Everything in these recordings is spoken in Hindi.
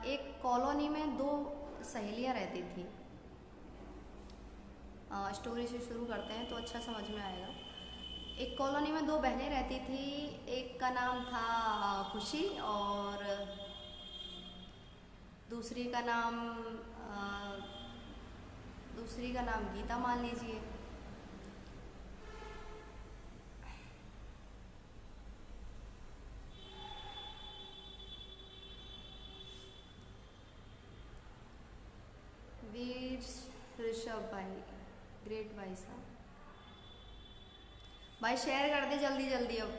एक कॉलोनी में दो सहेलियां रहती थी। स्टोरी से शुरू करते हैं तो अच्छा समझ में आएगा। एक कॉलोनी में दो बहनें रहती थी। एक का नाम था खुशी और दूसरी का नाम गीता मान लीजिए। वीर ऋषभ भाई, ग्रेट भाई साहब, भाई शेयर कर दे जल्दी जल्दी, अब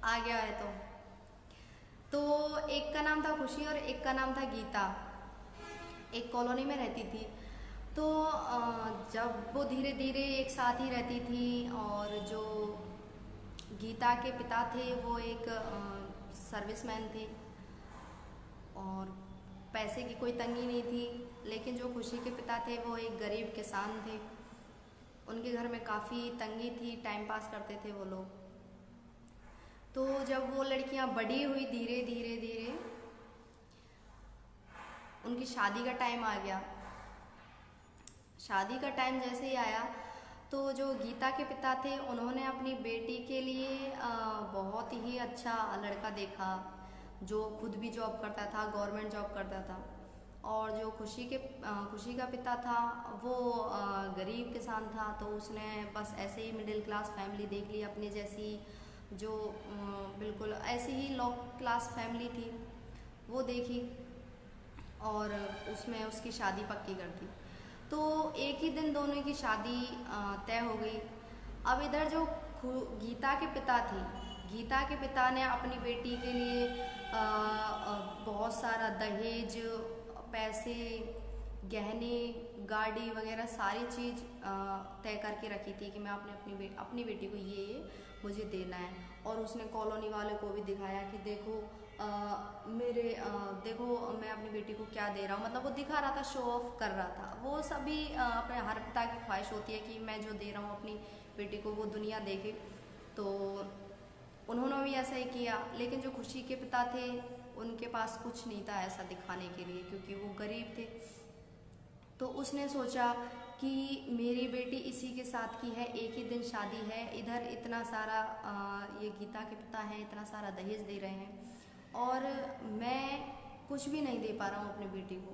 आ गया है तो एक का नाम था खुशी और एक का नाम था गीता। एक कॉलोनी में रहती थी। तो जब वो धीरे धीरे एक साथ ही रहती थी और जो गीता के पिता थे वो एक सर्विसमैन थे और पैसे की कोई तंगी नहीं थी। लेकिन जो खुशी के पिता थे वो एक गरीब किसान थे। उनके घर में काफ़ी तंगी थी, टाइम पास करते थे वो लोग। तो जब वो लड़कियां बड़ी हुई धीरे धीरे धीरे, उनकी शादी का टाइम आ गया। शादी का टाइम जैसे ही आया तो जो गीता के पिता थे उन्होंने अपनी बेटी के लिए बहुत ही अच्छा लड़का देखा जो खुद भी जॉब करता था, गवर्नमेंट जॉब करता था। और जो खुशी का पिता था वो गरीब किसान था। तो उसने बस ऐसे ही मिडिल क्लास फैमिली देख ली अपने जैसी, जो बिल्कुल ऐसी ही लो क्लास फैमिली थी वो देखी और उसमें उसकी शादी पक्की कर दी। तो एक ही दिन दोनों की शादी तय हो गई। अब इधर जो गीता के पिता थे, गीता के पिता ने अपनी बेटी के लिए बहुत सारा दहेज, पैसे, गहने, गाड़ी वगैरह सारी चीज़ तय करके रखी थी कि मैं अपनी बेटी को ये मुझे देना है। और उसने कॉलोनी वाले को भी दिखाया कि देखो देखो मैं अपनी बेटी को क्या दे रहा हूँ। मतलब वो दिखा रहा था, शो ऑफ कर रहा था। वो सभी अपने हर पिता की ख्वाहिश होती है कि मैं जो दे रहा हूँ अपनी बेटी को वो दुनिया देखे। तो उन्होंने भी ऐसा ही किया। लेकिन जो खुशी के पिता थे उनके पास कुछ नहीं था ऐसा दिखाने के लिए, क्योंकि वो गरीब थे। तो उसने सोचा कि मेरी बेटी इसी के साथ की है, एक ही दिन शादी है, इधर इतना सारा ये गीता के पिता हैं इतना सारा दहेज दे रहे हैं और मैं कुछ भी नहीं दे पा रहा हूँ अपनी बेटी को।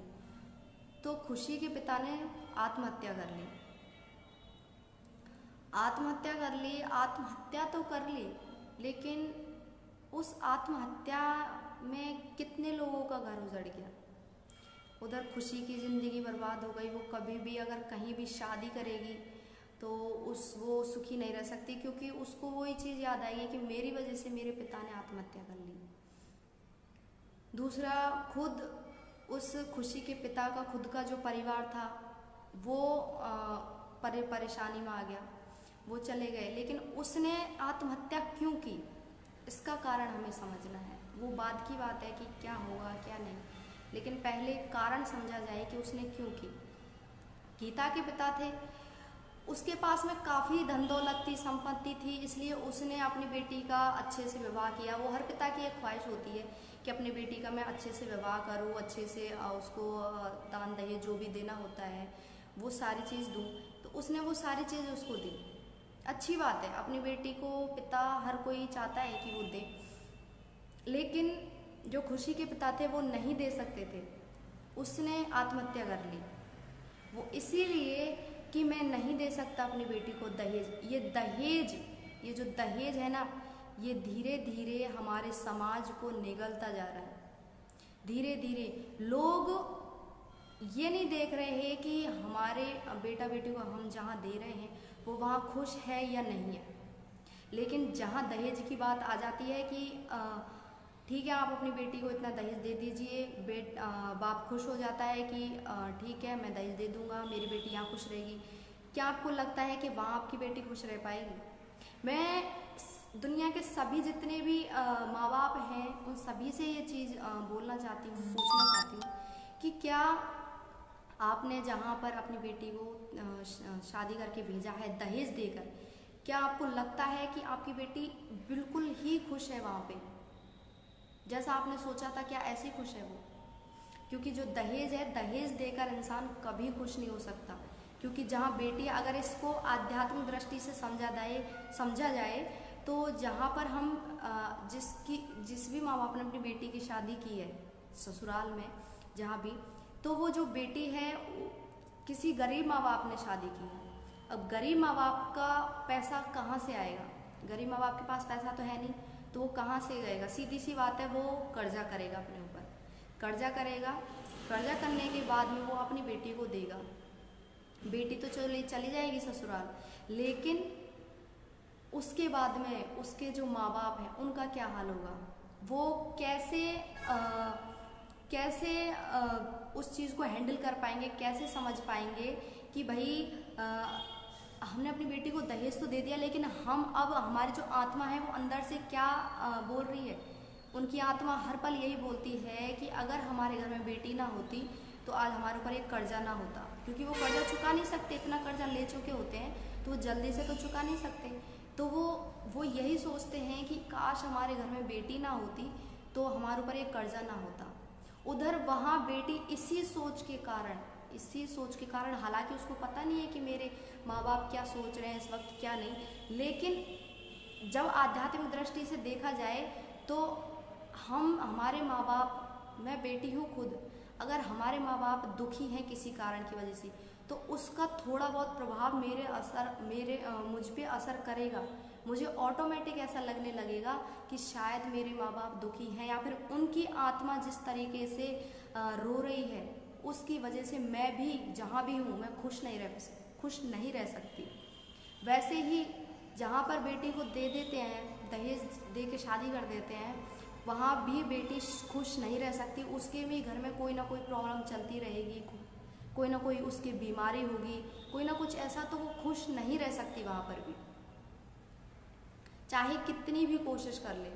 तो खुशी के पिता ने आत्महत्या कर ली। आत्महत्या तो कर ली, लेकिन उस आत्महत्या में कितने लोगों का घर उजड़ गया। उधर खुशी की ज़िंदगी बर्बाद हो गई। वो कभी भी अगर कहीं भी शादी करेगी तो वो सुखी नहीं रह सकती, क्योंकि उसको वही चीज़ याद आएगी कि मेरी वजह से मेरे पिता ने आत्महत्या कर ली। दूसरा, खुद उस खुशी के पिता का खुद का जो परिवार था वो परेशानी में आ गया, वो चले गए। लेकिन उसने आत्महत्या क्यों की, इसका कारण हमें समझना है। वो बाद की बात है कि क्या होगा क्या नहीं, लेकिन पहले कारण समझा जाए कि उसने क्यों की। गीता के पिता थे, उसके पास में काफ़ी धन दौलत थी, संपत्ति थी, इसलिए उसने अपनी बेटी का अच्छे से विवाह किया। वो हर पिता की एक ख्वाहिश होती है कि अपनी बेटी का मैं अच्छे से विवाह करूँ, अच्छे से उसको दान दहेज जो भी देना होता है वो सारी चीज़ दूँ। तो उसने वो सारी चीज़ उसको दी। अच्छी बात है, अपनी बेटी को पिता हर कोई चाहता है कि वो दे। लेकिन जो खुशी के पिता थे वो नहीं दे सकते थे, उसने आत्महत्या कर ली। वो इसीलिए कि मैं नहीं दे सकता अपनी बेटी को दहेज। ये जो दहेज है ना, ये धीरे धीरे हमारे समाज को निगलता जा रहा है। धीरे धीरे लोग ये नहीं देख रहे हैं कि हमारे बेटा बेटी को हम जहाँ दे रहे हैं वो वहाँ खुश है या नहीं है। लेकिन जहाँ दहेज की बात आ जाती है कि ठीक है आप अपनी बेटी को इतना दहेज दे दीजिए, बाप खुश हो जाता है कि ठीक है मैं दहेज दे दूंगा, मेरी बेटी यहाँ खुश रहेगी। क्या आपको लगता है कि वहाँ आपकी बेटी खुश रह पाएगी? मैं दुनिया के सभी जितने भी माँ बाप हैं उन सभी से ये चीज़ बोलना चाहती हूँ, पूछना चाहती हूँ कि क्या आपने जहाँ पर अपनी बेटी को शादी करके भेजा है दहेज देकर, क्या आपको लगता है कि आपकी बेटी बिल्कुल ही खुश है वहाँ पे? जैसा आपने सोचा था क्या ऐसी खुश है वो? क्योंकि जो दहेज है, दहेज देकर इंसान कभी खुश नहीं हो सकता। क्योंकि जहाँ बेटी, अगर इसको आध्यात्मिक दृष्टि से समझा जाए तो जहाँ पर हम जिस भी माँ बाप ने अपनी बेटी की शादी की है ससुराल में जहाँ भी, तो वो जो बेटी है किसी गरीब माँ बाप ने शादी की है। अब गरीब माँ बाप का पैसा कहाँ से आएगा? गरीब माँ बाप के पास पैसा तो है नहीं, तो वो कहाँ से गएगा? सीधी सी बात है, वो कर्जा करेगा अपने ऊपर, कर्जा करेगा। कर्जा करने के बाद में वो अपनी बेटी को देगा। बेटी तो चली जाएगी ससुराल, लेकिन उसके बाद में उसके जो माँ बाप हैं उनका क्या हाल होगा? वो कैसे उस चीज़ को हैंडल कर पाएंगे, कैसे समझ पाएंगे कि भाई हमने अपनी बेटी को दहेज तो दे दिया, लेकिन हम अब हमारी जो आत्मा है वो अंदर से क्या बोल रही है? उनकी आत्मा हर पल यही बोलती है कि अगर हमारे घर में बेटी ना होती तो आज हमारे ऊपर एक कर्जा ना होता। क्योंकि वो कर्जा चुका नहीं सकते, इतना कर्जा ले चुके होते हैं तो वो जल्दी से तो चुका नहीं सकते। तो वो यही सोचते हैं कि काश हमारे घर में बेटी ना होती तो हमारे ऊपर एक कर्जा ना होता। उधर वहाँ बेटी इसी सोच के कारण, हालांकि उसको पता नहीं है कि मेरे माँ बाप क्या सोच रहे हैं इस वक्त, क्या नहीं, लेकिन जब आध्यात्मिक दृष्टि से देखा जाए तो हमारे माँ बाप, मैं बेटी हूँ खुद, अगर हमारे माँ बाप दुखी हैं किसी कारण की वजह से तो उसका थोड़ा बहुत प्रभाव मुझ पे असर करेगा। मुझे ऑटोमेटिक ऐसा लगने लगेगा कि शायद मेरे माँ बाप दुखी हैं, या फिर उनकी आत्मा जिस तरीके से रो रही है उसकी वजह से मैं भी जहाँ भी हूँ मैं खुश नहीं रह सकती। वैसे ही जहाँ पर बेटी को दे देते हैं, दहेज दे के शादी कर देते हैं, वहाँ भी बेटी खुश नहीं रह सकती। उसके भी घर में कोई ना कोई प्रॉब्लम चलती रहेगी, कोई ना कोई उसकी बीमारी होगी, कोई ना कुछ ऐसा, तो वो खुश नहीं रह सकती वहाँ पर भी, चाहे कितनी भी कोशिश कर ले।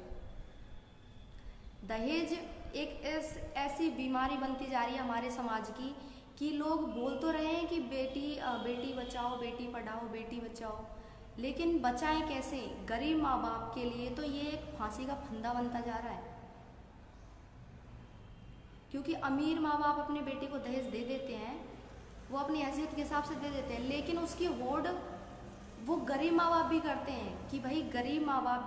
दहेज एक ऐसी बीमारी बनती जा रही है हमारे समाज की कि लोग बोल तो रहे हैं कि बेटी बचाओ, बेटी पढ़ाओ, बेटी बचाओ, लेकिन बचाएं कैसे? गरीब माँ बाप के लिए तो ये एक फांसी का फंदा बनता जा रहा है। क्योंकि अमीर माँ बाप अपने बेटी को दहेज दे देते हैं, वो अपनी हैसियत के हिसाब से दे देते हैं, लेकिन उसकी होड़ वो गरीब माँ बाप भी करते हैं कि भाई गरीब माँ बाप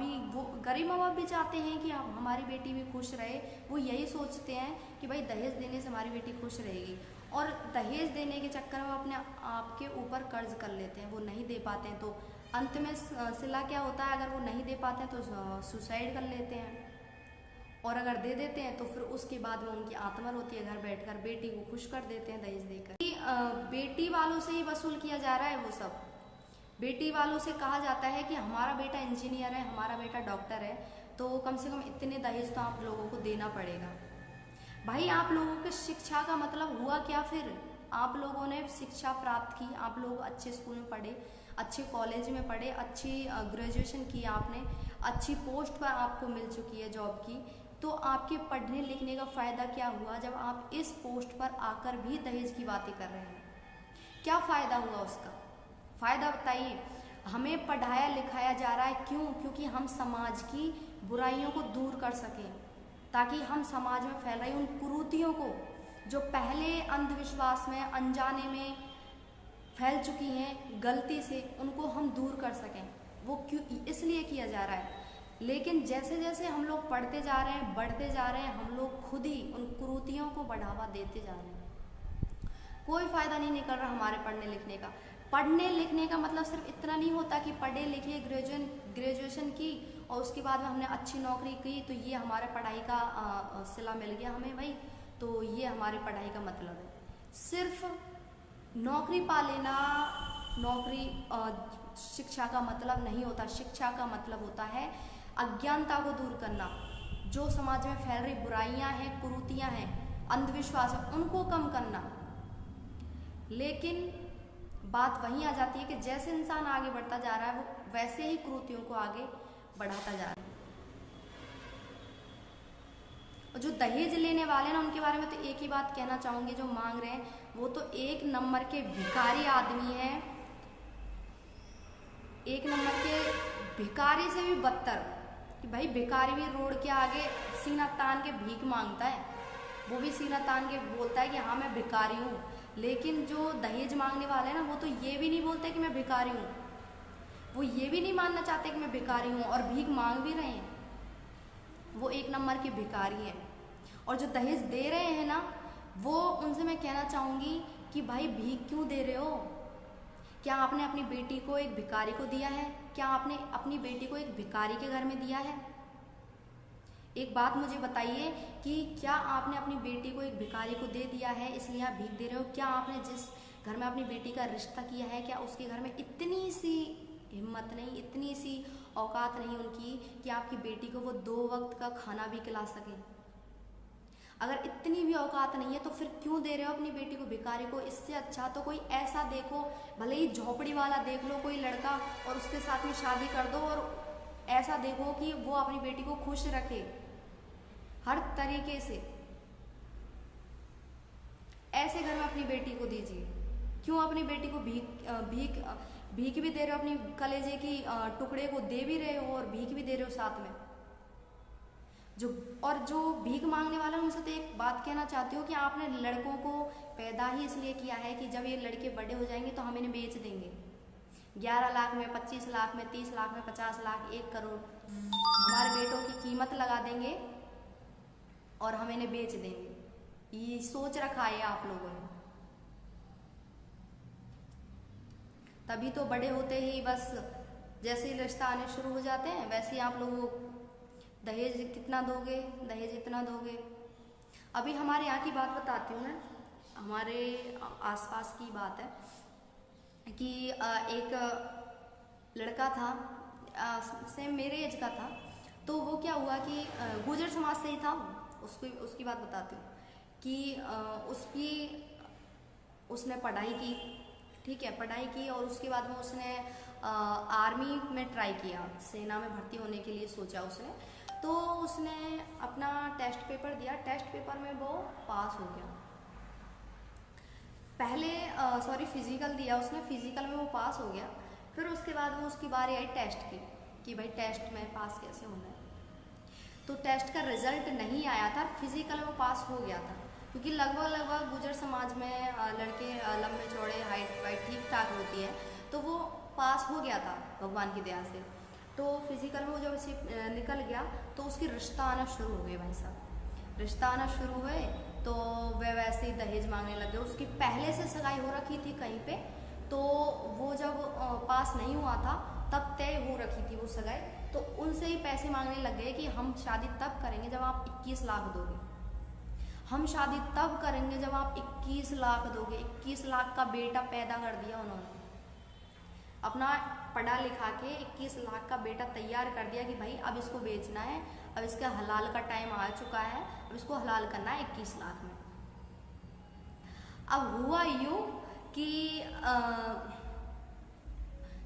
भी चाहते हैं कि हमारी बेटी भी खुश रहे। वो यही सोचते हैं कि भाई दहेज देने से हमारी बेटी खुश रहेगी, और दहेज देने के चक्कर में अपने आप के ऊपर कर्ज कर लेते हैं। वो नहीं दे पाते हैं तो अंत में सिला क्या होता है? अगर वो नहीं दे पाते हैं तो सुसाइड कर लेते हैं, और अगर दे देते हैं तो फिर उसके बाद में उनकी आत्मा रोती है घर बैठकर, बेटी को खुश कर देते हैं दहेज देकर। बेटी वालों से ही वसूल किया जा रहा है वो सब। बेटी वालों से कहा जाता है कि हमारा बेटा इंजीनियर है, हमारा बेटा डॉक्टर है, तो कम से कम इतने दहेज तो आप लोगों को देना पड़ेगा। भाई आप लोगों के शिक्षा का मतलब हुआ क्या फिर? आप लोगों ने शिक्षा प्राप्त की, आप लोग अच्छे स्कूल में पढ़े, अच्छे कॉलेज में पढ़े, अच्छी ग्रेजुएशन की आपने, अच्छी पोस्ट पर आपको मिल चुकी है जॉब की, तो आपके पढ़ने लिखने का फ़ायदा क्या हुआ जब आप इस पोस्ट पर आकर भी दहेज की बातें कर रहे हैं? क्या फ़ायदा हुआ उसका? फ़ायदा बताइए। हमें पढ़ाया लिखाया जा रहा है, क्यों? क्योंकि हम समाज की बुराइयों को दूर कर सकें, ताकि हम समाज में फैल रही उन कुरीतियों को, जो पहले अंधविश्वास में, अनजाने में फैल चुकी हैं गलती से, उनको हम दूर कर सकें। वो क्यों इसलिए किया जा रहा है। लेकिन जैसे जैसे हम लोग पढ़ते जा रहे हैं, बढ़ते जा रहे हैं, हम लोग खुद ही उन कुरीतियों को बढ़ावा देते जा रहे हैं। कोई फ़ायदा नहीं निकल रहा हमारे पढ़ने लिखने का। पढ़ने लिखने का मतलब सिर्फ इतना नहीं होता कि पढ़े लिखे, ग्रेजुएशन की और उसके बाद में हमने अच्छी नौकरी की तो ये हमारा पढ़ाई का सिला मिल गया हमें भाई, तो ये हमारी पढ़ाई का मतलब है। सिर्फ नौकरी पा लेना, नौकरी शिक्षा का मतलब नहीं होता। शिक्षा का मतलब होता है अज्ञानता को दूर करना, जो समाज में फैल रही बुराइयां हैं, कुरीतियां हैं, अंधविश्वास है, उनको कम करना। लेकिन बात वहीं आ जाती है कि जैसे इंसान आगे बढ़ता जा रहा है वो वैसे ही कुरीतियों को आगे बढ़ाता जा रहा है। और जो दहेज लेने वाले ना, उनके बारे में तो एक ही बात कहना चाहूँगी, जो मांग रहे हैं वो तो एक नंबर के भिखारी आदमी है, एक नंबर के भिखारी से भी बदतर। कि भाई भिखारी भी रोड के आगे सीना तान के भीख मांगता है, वो भी सीना तान के बोलता है कि हाँ मैं भिखारी हूँ। लेकिन जो दहेज मांगने वाले हैं ना, वो तो ये भी नहीं बोलते कि मैं भिखारी हूँ, वो ये भी नहीं मानना चाहते कि मैं भिखारी हूँ, और भीख मांग भी रहे हैं, वो एक नंबर के भिखारी हैं। और जो दहेज दे रहे हैं ना, वो उनसे मैं कहना चाहूँगी कि भाई भीख क्यों दे रहे हो? क्या आपने अपनी बेटी को एक भिखारी को दिया है? क्या आपने अपनी बेटी को एक भिखारी के घर में दिया है? एक बात मुझे बताइए कि क्या आपने अपनी बेटी को एक भिखारी को दे दिया है इसलिए आप भीख दे रहे हो? क्या आपने जिस घर में अपनी बेटी का रिश्ता किया है, क्या उसके घर में इतनी सी हिम्मत नहीं, इतनी सी औकात नहीं उनकी कि आपकी बेटी को वो 2 वक्त का खाना भी खिला सके? अगर इतनी भी औकात नहीं है तो फिर क्यों दे रहे हो अपनी बेटी को भिखारी को? इससे अच्छा तो कोई ऐसा देखो, भले ही झोपड़ी वाला देख लो कोई लड़का, और उसके साथ में शादी कर दो, और ऐसा देखो कि वो अपनी बेटी को खुश रखे हर तरीके से। ऐसे घर में अपनी बेटी को दीजिए। क्यों अपनी बेटी को भीख भी दे रहे हो, अपनी कलेजे की टुकड़े को दे भी रहे हो और भीख भी दे रहे हो साथ में। जो भीख मांगने वाले हैं उनसे तो एक बात कहना चाहती हूँ कि आपने लड़कों को पैदा ही इसलिए किया है कि जब ये लड़के बड़े हो जाएंगे तो हम इन्हें बेच देंगे। 11 लाख में, 25 लाख में, 30 लाख में, 50 लाख, 1 करोड़ हमारे बेटों की कीमत लगा देंगे और हम इन्हें बेच देंगे। ये सोच रखा है आप लोगों ने। तभी तो बड़े होते ही बस जैसे ही रिश्ता आने शुरू हो जाते हैं वैसे ही आप लोग दहेज कितना दोगे, दहेज इतना दोगे। अभी हमारे यहाँ की बात बताती हूँ मैं, हमारे आसपास की बात है कि एक लड़का था, सेम मेरे एज का था। तो वो क्या हुआ कि गुर्जर समाज से ही था, उसकी बात बताती हूँ कि उसने पढ़ाई की, ठीक है, पढ़ाई की, और उसके बाद में उसने आर्मी में ट्राई किया, सेना में भर्ती होने के लिए सोचा उसने। तो उसने अपना टेस्ट पेपर दिया, टेस्ट पेपर में वो पास हो गया। पहले फिजिकल दिया उसने, फिजिकल में वो पास हो गया। फिर उसके बाद वो उसकी बारी आई टेस्ट की कि भाई टेस्ट में पास कैसे होना है। तो टेस्ट का रिजल्ट नहीं आया था, फिजिकल में वो पास हो गया था, क्योंकि लगभग गुर्जर समाज में लड़के लंबे चौड़े, हाइट वाइट ठीक ठाक होती है, तो वो पास हो गया था भगवान की दया से। तो फिजिकल में वो जब इसे निकल गया तो उसकी रिश्ता आना शुरू हो गए। भाई साहब रिश्ता आना शुरू हुए तो वह वैसे ही दहेज मांगने लगे। उसकी पहले से सगाई हो रखी थी कहीं पे, तो वो जब पास नहीं हुआ था तब तय हो रखी थी वो सगाई, तो उनसे ही पैसे मांगने लग गए कि हम शादी तब करेंगे जब आप 21 लाख दोगे, हम शादी तब करेंगे जब आप 21 लाख दोगे। 21 लाख का बेटा पैदा कर दिया उन्होंने, अपना पढ़ा लिखा के 21 लाख का बेटा तैयार कर दिया कि भाई अब इसको बेचना है, अब इसका हलाल का टाइम आ चुका है, अब इसको हलाल करना है 21 लाख में। अब हुआ यूँ कि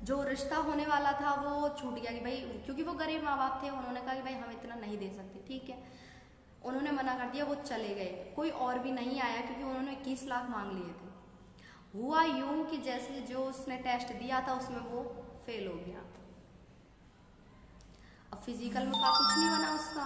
जो रिश्ता होने वाला था वो छूट गया कि भाई, क्योंकि वो गरीब माँ बाप थे, उन्होंने कहा कि भाई हम इतना नहीं दे सकते, ठीक है, उन्होंने मना कर दिया, वो चले गए। कोई और भी नहीं आया क्योंकि उन्होंने 21 लाख मांग लिए थे। हुआ यूं कि जैसे जो उसने टेस्ट दिया था उसमें वो फेल हो गया। अब फिजिकल में का कुछ नहीं बना उसका,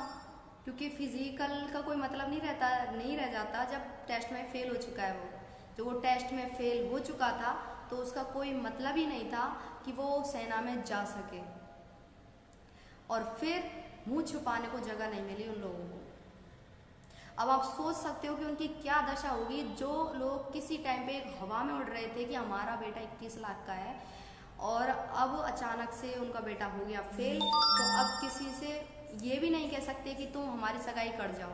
क्योंकि फिजिकल का कोई मतलब नहीं रह जाता जब टेस्ट में फेल हो चुका है। वो टेस्ट में फेल हो चुका था तो उसका कोई मतलब ही नहीं था कि वो सेना में जा सके। और फिर मुंह छुपाने को जगह नहीं मिली उन लोगों को। अब आप सोच सकते हो कि उनकी क्या दशा होगी, जो लोग किसी टाइम पे एक हवा में उड़ रहे थे कि हमारा बेटा 21 लाख का है, और अब अचानक से उनका बेटा हो गया फेल, तो अब किसी से ये भी नहीं कह सकते कि तुम हमारी सगाई कर जाओ।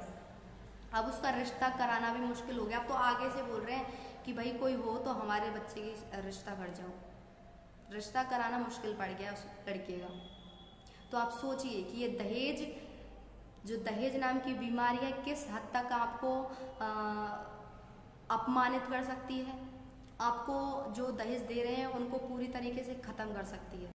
अब उसका रिश्ता कराना भी मुश्किल हो गया। अब तो आगे से बोल रहे हैं कि भाई कोई हो तो हमारे बच्चे की रिश्ता कर जाओ। रिश्ता कराना मुश्किल पड़ गया उस लड़के का। तो आप सोचिए कि ये जो दहेज नाम की बीमारी है किस हद तक आपको अपमानित कर सकती है, आपको जो दहेज दे रहे हैं उनको पूरी तरीके से ख़त्म कर सकती है।